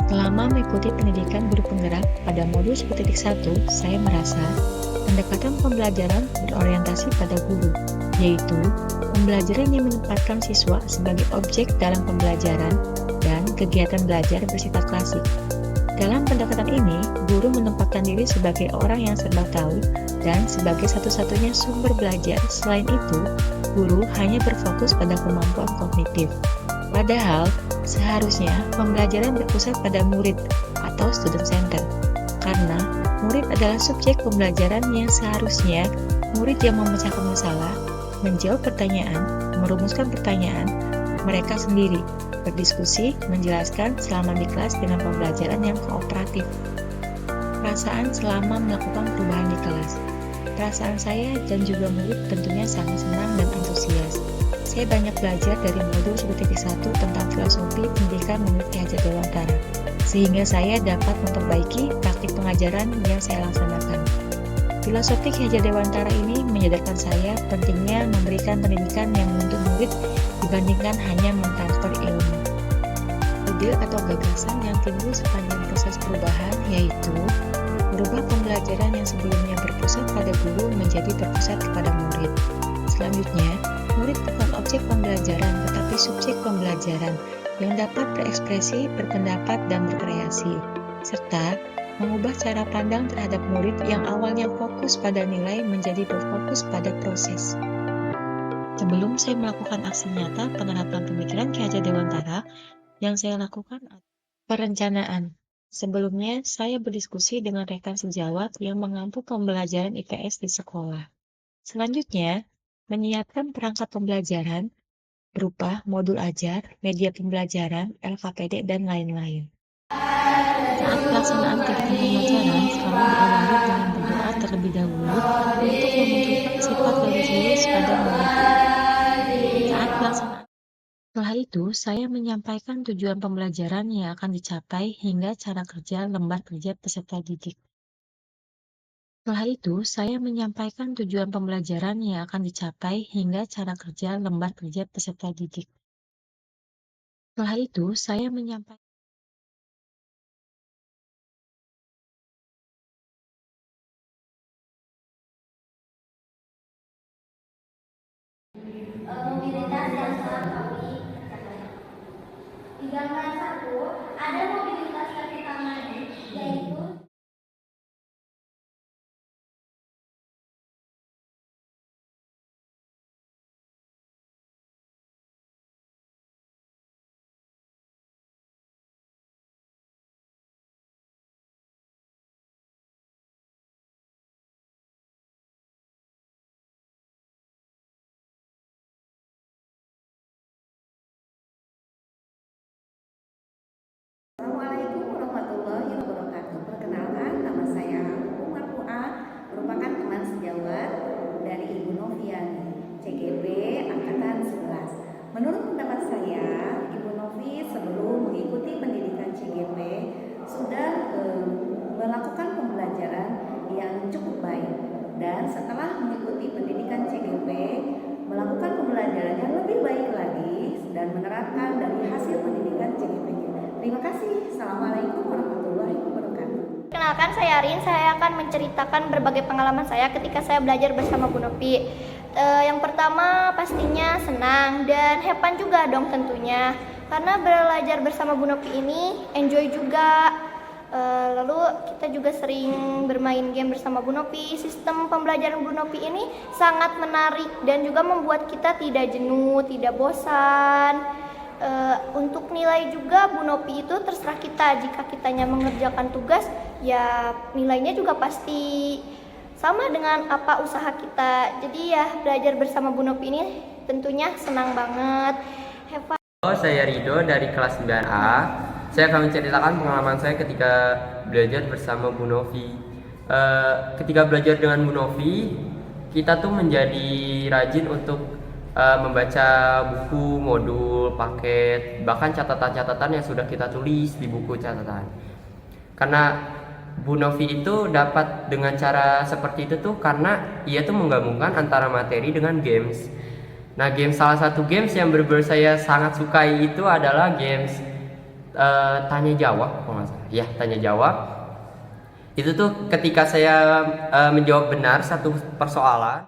Selama mengikuti pendidikan guru penggerak pada modul 1.1, saya merasa pendekatan pembelajaran berorientasi pada guru, yaitu pembelajaran yang menempatkan siswa sebagai objek dalam pembelajaran dan kegiatan belajar bersifat klasik. Dalam pendekatan ini, guru menempatkan diri sebagai orang yang serba tahu dan sebagai satu-satunya sumber belajar. Selain itu, guru hanya berfokus pada kemampuan kognitif. Padahal, seharusnya pembelajaran berpusat pada murid atau student center, karena murid adalah subjek pembelajaran yang seharusnya murid yang memecahkan masalah, menjawab pertanyaan, merumuskan pertanyaan mereka sendiri, berdiskusi, menjelaskan selama di kelas dengan pembelajaran yang kooperatif. Perasaan selama melakukan perubahan di kelas. Perasaan saya dan juga murid tentunya sangat senang dan antusias. Saya banyak belajar dari modul 1.1 tentang filosofi pendidikan menurut Ki Hajar Dewantara, sehingga saya dapat memperbaiki praktik pengajaran yang saya laksanakan. Filosofi Ki Hajar Dewantara ini menyadarkan saya pentingnya memberikan pendidikan yang menuntut murid dibandingkan hanya mentransfer ilmu. Ide atau gagasan yang timbul sepanjang proses perubahan yaitu merubah pembelajaran yang sebelumnya berpusat pada guru menjadi berpusat kepada murid. Selanjutnya, murid bukan objek pembelajaran tetapi subjek pembelajaran yang dapat berekspresi, berpendapat, dan berkreasi, serta mengubah cara pandang terhadap murid yang awalnya fokus pada nilai menjadi berfokus pada proses. Sebelum saya melakukan aksi nyata penerapan pemikiran Ki Hajar Dewantara, yang saya lakukan adalah perencanaan. Sebelumnya, saya berdiskusi dengan rekan sejawat yang mengampu pembelajaran IPS di sekolah. Selanjutnya, menyiapkan perangkat pembelajaran berupa modul ajar, media pembelajaran, LKPD, dan lain-lain. Saat pelaksanaan kegiatan pembelajaran selalu diawali dengan berdoa terlebih dahulu untuk memunculkan sifat religius pada murid. Saat pelaksanaan Setelah itu, saya menyampaikan tujuan pembelajaran yang akan dicapai hingga cara kerja lembar kerja peserta didik. Setelah itu, saya menyampaikan tujuan pembelajaran yang akan dicapai hingga cara kerja lembar kerja peserta didik. Setelah itu, saya menyampaikan mobilitas yang telah kami capai. Di gambar 1 ada mobilitas kaki tangan, yaitu Assalamualaikum warahmatullahi wabarakatuh. Perkenalkan, nama saya Umar Pua, merupakan teman sejawat dari Ibu Noviani, CGP Angkatan 11. Menurut pendapat saya, Ibu Novi sebelum mengikuti pendidikan CGP sudah melakukan pembelajaran yang cukup baik, dan setelah mengikuti pendidikan CGP melakukan pembelajaran yang lebih baik lagi dan menerapkan dari hasil pendidikan CGP-nya. Terima kasih. Assalamualaikum warahmatullahi wabarakatuh. Kenalkan, saya Arin. Saya akan menceritakan berbagai pengalaman saya ketika saya belajar bersama Bu Novi. Yang pertama pastinya senang dan have fun juga dong tentunya. Karena belajar bersama Bu Novi ini enjoy juga. Lalu kita juga sering bermain game bersama Bu Novi. Sistem pembelajaran Bu Novi ini sangat menarik dan juga membuat kita tidak jenuh, tidak bosan. Untuk nilai juga Bu Novi itu terserah kita. Jika kitanya mengerjakan tugas, ya nilainya juga pasti sama dengan apa usaha kita. Jadi ya belajar bersama Bu Novi ini tentunya senang banget. Halo, saya Rido dari kelas 9A. Saya akan menceritakan pengalaman saya ketika belajar bersama Bu Novi. Ketika belajar dengan Bu Novi, kita tuh menjadi rajin untuk membaca buku, modul, paket, bahkan catatan-catatan yang sudah kita tulis di buku catatan. Karena Bu Novi itu dapat dengan cara seperti itu tuh karena ia tuh menggabungkan antara materi dengan games. Nah, salah satu games yang benar-benar saya sangat sukai itu adalah games tanya jawab, kalau nggak salah. Ya, tanya jawab. Itu tuh ketika saya menjawab benar satu persoalan.